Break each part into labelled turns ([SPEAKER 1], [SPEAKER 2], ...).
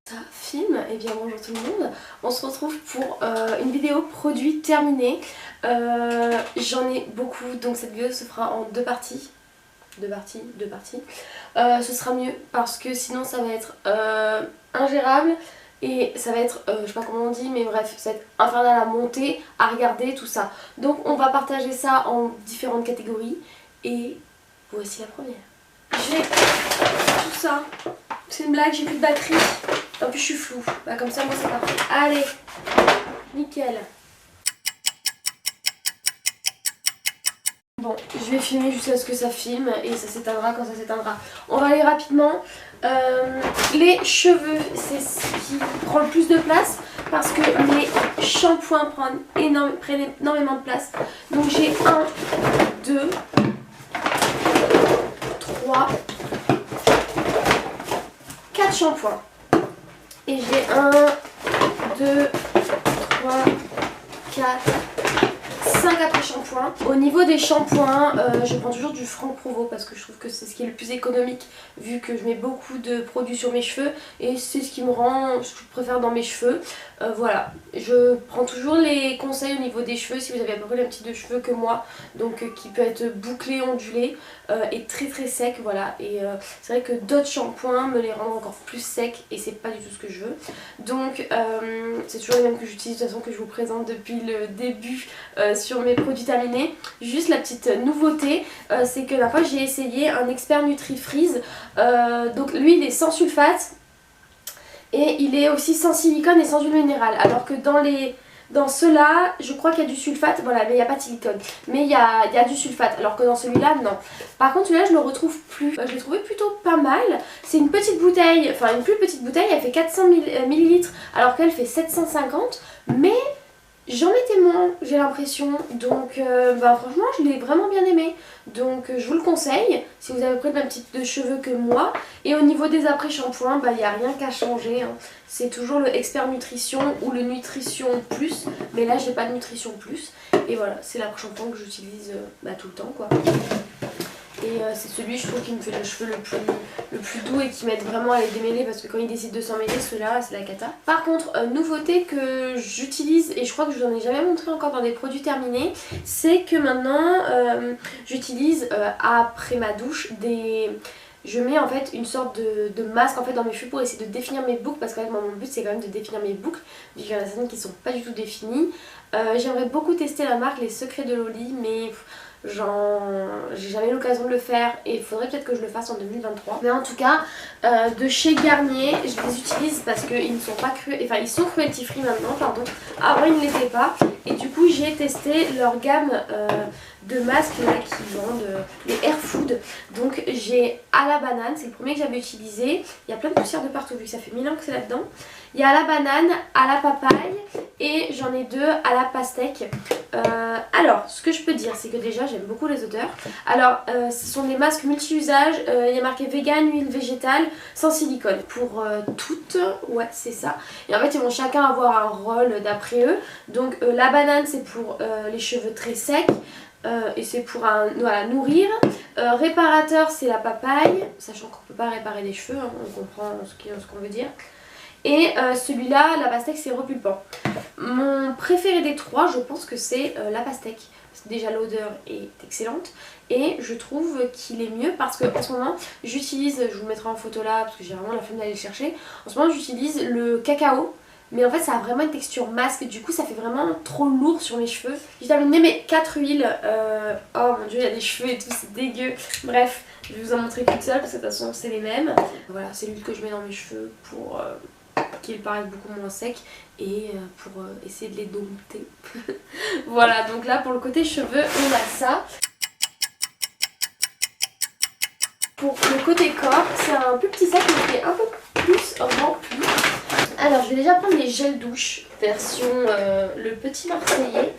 [SPEAKER 1] Ça filme, et bien bonjour tout le monde, on se retrouve pour une vidéo produit terminée. J'en ai beaucoup, donc cette vidéo se fera en deux parties. Ce sera mieux parce que sinon ça va être ingérable et ça va être, je sais pas comment on dit, mais bref, ça va être infernal à monter, à regarder, tout ça. Donc on va partager ça en différentes catégories et voici la première. J'ai tout ça, c'est une blague, j'ai plus de batterie. En plus je suis floue, bah comme ça moi c'est parfait. Allez, nickel. Bon, je vais filmer jusqu'à ce que ça filme et ça s'éteindra quand ça s'éteindra. On va aller rapidement. Les cheveux, c'est ce qui prend le plus de place parce que les shampoings prennent énormément de place. Donc j'ai 1, 2, 3, 4 shampoings. Et j'ai 1, 2, 3, 4, 5 après-shampoings. Au niveau des shampoings, je prends toujours du Franck Provo parce que je trouve que c'est ce qui est le plus économique vu que je mets beaucoup de produits sur mes cheveux et c'est ce qui me rend ce que je préfère dans mes cheveux. Voilà, je prends toujours les conseils au niveau des cheveux si vous avez à peu près le même type de cheveux que moi, donc qui peut être bouclé, ondulé et très très sec, voilà. Et c'est vrai que d'autres shampoings me les rendent encore plus secs et c'est pas du tout ce que je veux. Donc c'est toujours les mêmes que j'utilise de toute façon, que je vous présente depuis le début sur mes produits terminés. Juste la petite nouveauté, c'est que la fois j'ai essayé un expert Nutri-Freeze. Donc lui il est sans sulfate et il est aussi sans silicone et sans huile minérale. Alors que dans ceux-là, je crois qu'il y a du sulfate, voilà, mais il n'y a pas de silicone. Mais il y a du sulfate, alors que dans celui-là, non. Par contre, celui-là, je le retrouve plus. Je l'ai trouvé plutôt pas mal. C'est une petite bouteille, enfin une plus petite bouteille, elle fait 400 ml, alors qu'elle fait 750. Mais j'en mettais moins, j'ai l'impression, donc franchement je l'ai vraiment bien aimé. Donc je vous le conseille si vous avez à peu près le même type de cheveux que moi. Et au niveau des après-shampoings, il n'y a rien qu'à changer, hein. C'est toujours le Expert Nutrition ou le Nutrition Plus, mais là j'ai pas de Nutrition Plus. Et voilà, c'est l'après-shampoing que j'utilise tout le temps quoi. Et c'est celui je trouve qui me fait le cheveu le plus doux et qui m'aide vraiment à les démêler parce que quand il décide de s'en mêler, ceux-là c'est la cata. Par contre, nouveauté que j'utilise et je crois que je vous en ai jamais montré encore dans des produits terminés, c'est que maintenant j'utilise après ma douche je mets en fait une sorte de masque en fait dans mes cheveux pour essayer de définir mes boucles parce que mon but c'est quand même de définir mes boucles vu qu'il y en a certaines qui sont pas du tout définies. J'aimerais beaucoup tester la marque Les Secrets de Loli mais j'ai jamais eu l'occasion de le faire et il faudrait peut-être que je le fasse en 2023. Mais en tout cas, de chez Garnier, je les utilise parce qu'ils ne sont pas enfin ils sont cruelty free maintenant, pardon. Avant ils ne l'étaient pas et du coup j'ai testé leur gamme de masques là qui vendent les Air Food. Donc j'ai à la banane, c'est le premier que j'avais utilisé. Il y a plein de poussière de partout vu que ça fait 1000 ans que c'est là-dedans. Il y a à la banane, à la papaye et j'en ai deux à la pastèque. Alors ce que je peux dire c'est que déjà j'aime beaucoup les odeurs. Alors ce sont des masques multi-usages, il y a marqué vegan, huile végétale, sans silicone pour toutes, ouais c'est ça. Et en fait ils vont chacun avoir un rôle d'après eux. Donc la banane c'est pour les cheveux très secs. Et c'est pour nourrir. Réparateur c'est la papaye, sachant qu'on peut pas réparer les cheveux, hein, on comprend ce qu'on veut dire. Et celui-là, la pastèque, c'est repulpant. Mon préféré des trois, je pense que c'est la pastèque. Parce que déjà l'odeur est excellente. Et je trouve qu'il est mieux parce qu'en ce moment, j'utilise, je vous le mettrai en photo là parce que j'ai vraiment la flemme d'aller le chercher. En ce moment, j'utilise le cacao. Mais en fait, ça a vraiment une texture masque. Du coup, ça fait vraiment trop lourd sur mes cheveux. J'ai terminé mes 4 huiles. Oh mon dieu, il y a des cheveux et tout, c'est dégueu. Bref, je vais vous en montrer qu'une seule parce que de toute façon, c'est les mêmes. Voilà, c'est l'huile que je mets dans mes cheveux pour qu'ils paraissent beaucoup moins secs et pour essayer de les dompter. Voilà, donc là pour le côté cheveux on a ça. Pour le côté corps c'est un plus petit sac mais qui est un peu plus rempli. Alors je vais déjà prendre les gels douche version le petit marseillais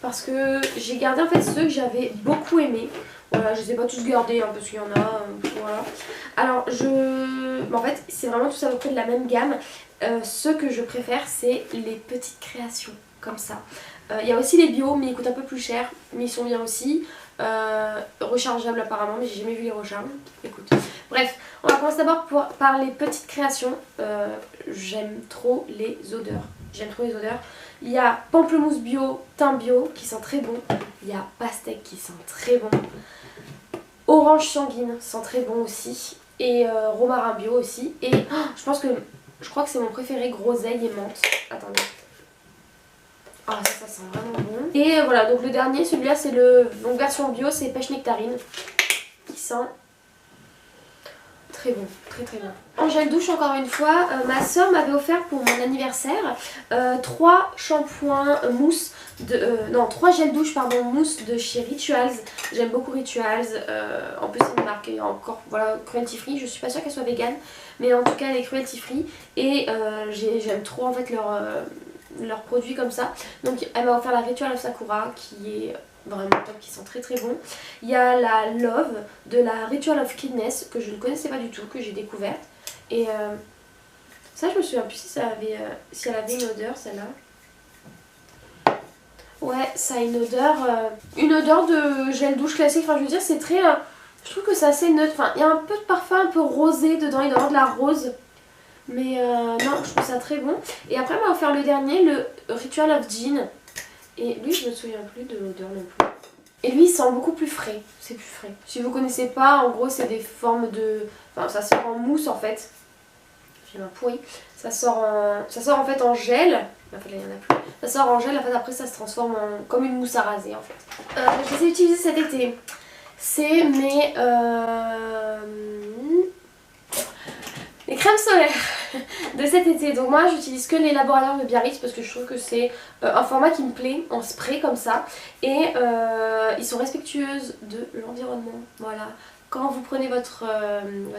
[SPEAKER 1] parce que j'ai gardé en fait ceux que j'avais beaucoup aimés. Voilà, je les ai pas tous gardés hein, parce qu'il y en a, voilà. Alors en fait c'est vraiment tous à peu près de la même gamme. Ceux que je préfère c'est les petites créations comme ça. Il y a aussi les bio mais ils coûtent un peu plus cher mais ils sont bien aussi. Rechargeables apparemment mais j'ai jamais vu les recharges. Écoute, Bref, on va commencer d'abord par les petites créations. J'aime trop les odeurs. J'aime trop les odeurs. Il y a pamplemousse bio, thym bio qui sent très bon. Il y a pastèque qui sent très bon. Orange sanguine sent très bon aussi. Et romarin bio aussi. Et je crois que c'est mon préféré, groseille et menthe. Attendez. Ah ça sent vraiment bon. Et voilà, donc le dernier, celui-là c'est le donc version bio, c'est pêche nectarine. Qui sent très bon, très bon. En gel douche encore une fois, ma soeur m'avait offert pour mon anniversaire 3 shampoings mousse non 3 gels douche pardon mousse de chez Rituals. J'aime beaucoup Rituals, en plus c'est une marque encore voilà cruelty free, je suis pas sûre qu'elle soit vegan mais en tout cas elle est cruelty free et j'aime trop en fait leurs produits comme ça. Donc elle m'a offert la Ritual of Sakura qui est vraiment top, qui sont très bon. Il y a la Love de la Ritual of Kidness que je ne connaissais pas du tout, que j'ai découverte. Et ça je me souviens plus si elle avait une odeur celle-là. Ouais, ça a une odeur de gel douche classique, enfin je veux dire c'est très... je trouve que c'est assez neutre, enfin il y a un peu de parfum un peu rosé dedans, il doit y avoir de la rose. Mais non, je trouve ça très bon. Et après on va faire le dernier, le Ritual of Jean. Et lui je me souviens plus de l'odeur non plus. Et lui il sent beaucoup plus frais, c'est plus frais. Si vous connaissez pas, en gros c'est des formes de... Enfin ça sort en mousse en fait. J'ai ma pourri. Ça sort en fait en gel. En fait là il y en a plus. Ça sort en gel, en fait après ça se transforme comme une mousse à raser en fait. Je les ai utilisés cet été. C'est les crèmes solaires de cet été. Donc moi j'utilise que les laboratoires de Biarritz parce que je trouve que c'est un format qui me plaît en spray comme ça. Et ils sont respectueuses de l'environnement. Voilà. Quand vous prenez votre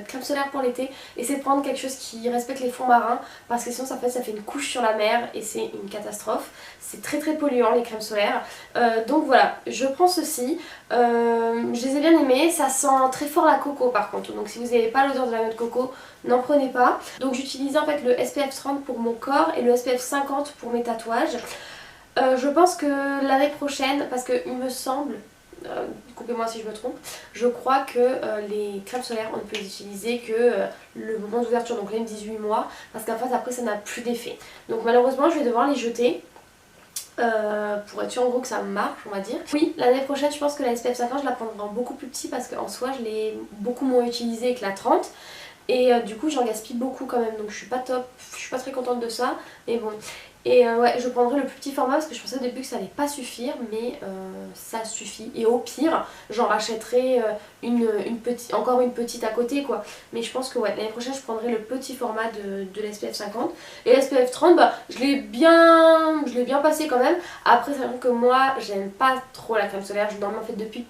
[SPEAKER 1] crème solaire pour l'été, essayez de prendre quelque chose qui respecte les fonds marins parce que sinon ça fait une couche sur la mer et c'est une catastrophe. C'est très polluant les crèmes solaires. Donc voilà, je prends ceci. Je les ai bien aimés. Ça sent très fort la coco par contre. Donc si vous n'avez pas l'odeur de la noix de coco, n'en prenez pas. Donc j'utilisais en fait le SPF 30 pour mon corps et le SPF 50 pour mes tatouages. Je pense que l'année prochaine, parce qu'il me semble... coupez-moi si je me trompe, je crois que les crèmes solaires on ne peut les utiliser que le moment d'ouverture, donc les 18 mois, parce qu'en fait après ça n'a plus d'effet. Donc malheureusement je vais devoir les jeter pour être sûr en gros que ça marche on va dire. Oui, l'année prochaine je pense que la SPF 50 je la prendrai en beaucoup plus petit parce qu'en soi je l'ai beaucoup moins utilisée que la 30 et du coup j'en gaspille beaucoup quand même, donc je suis pas top, je suis pas très contente de ça mais bon. Et ouais, je prendrai le plus petit format parce que je pensais au début que ça allait pas suffire, mais ça suffit. Et au pire, j'en rachèterai encore une petite à côté quoi. Mais je pense que ouais, l'année prochaine je prendrai le petit format de l'SPF 50. Et l'SPF 30, bah, je l'ai bien passé quand même. Après, c'est vrai que moi, j'aime pas trop la crème solaire, je n'en mets en fait depuis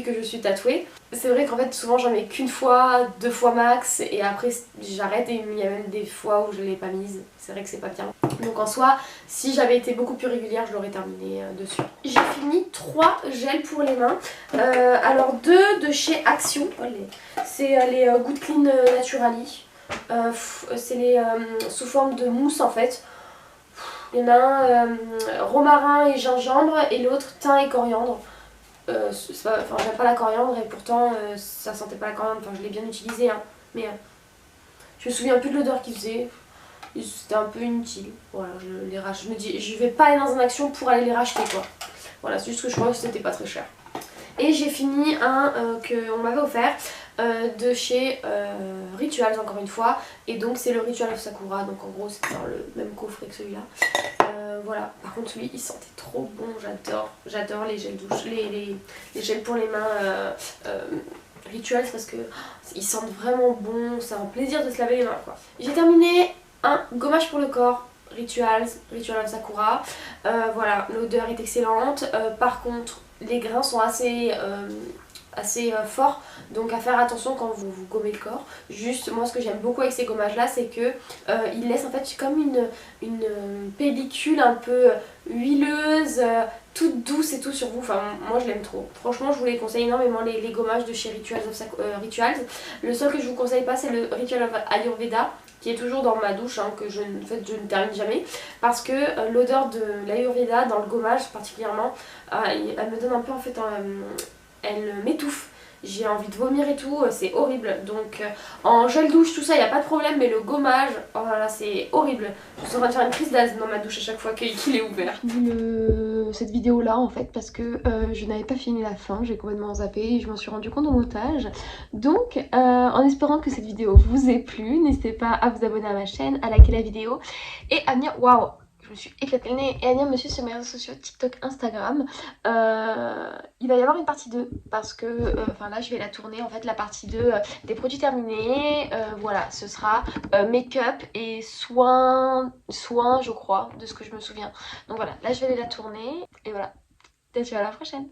[SPEAKER 1] que je suis tatouée. C'est vrai qu'en fait souvent j'en mets qu'une fois, 2 fois max et après j'arrête et il y a même des fois où je l'ai pas mise. C'est vrai que c'est pas bien. Donc en soi, si j'avais été beaucoup plus régulière, je l'aurais terminé dessus. J'ai fini 3 gels pour les mains. Alors 2 de chez Action. C'est les Good Clean Naturally. C'est les sous forme de mousse en fait. Il y en a un romarin et gingembre et l'autre thym et coriandre. J'aime pas la coriandre et pourtant ça sentait pas la coriandre, enfin je l'ai bien utilisé hein, mais je me souviens plus de l'odeur qu'il faisait, c'était un peu inutile, voilà je les rachète, je me dis je vais pas aller dans une action pour aller les racheter quoi, voilà c'est juste que je crois que c'était pas très cher. Et j'ai fini un qu'on m'avait offert de chez Rituals encore une fois, et donc c'est le Ritual of Sakura, donc en gros c'est dans le même coffret que celui-là. Voilà, par contre lui il sentait trop bon, j'adore les gels douche, les gels pour les mains Rituals parce que ils sentent vraiment bon, c'est un plaisir de se laver les mains quoi. J'ai terminé un gommage pour le corps Ritual of Sakura, voilà l'odeur est excellente, par contre les grains sont assez forts, donc à faire attention quand vous gommez le corps. Juste moi ce que j'aime beaucoup avec ces gommages là c'est que ils laissent en fait comme une pellicule un peu huileuse, toute douce et tout sur vous, enfin moi je l'aime trop. Franchement je vous les conseille énormément les gommages de chez Rituals. Le seul que je vous conseille pas c'est le Ritual of Ayurveda qui est toujours dans ma douche, hein, que je ne termine jamais parce que l'odeur de l'Ayurveda dans le gommage particulièrement, elle me donne un peu en fait elle m'étouffe. j'ai envie de vomir et tout, c'est horrible. Donc en gel douche tout ça il n'y a pas de problème, mais le gommage, oh là là c'est horrible. Je suis en train de faire une crise d'asthme dans ma douche à chaque fois qu'il est ouvert. J'ai fini cette vidéo là en fait parce que je n'avais pas fini la fin, j'ai complètement zappé et je m'en suis rendu compte au montage. Donc en espérant que cette vidéo vous ait plu, n'hésitez pas à vous abonner à ma chaîne, à liker la vidéo et à venir, waouh, je me suis éclaté le nez, et à venir me suivre sur mes réseaux sociaux, TikTok, Instagram. Il va y avoir une partie 2 parce que enfin là je vais la tourner en fait, la partie 2 des produits terminés. Voilà, ce sera make-up et soins je crois, de ce que je me souviens. Donc voilà, là je vais aller la tourner et voilà, peut-être à la prochaine.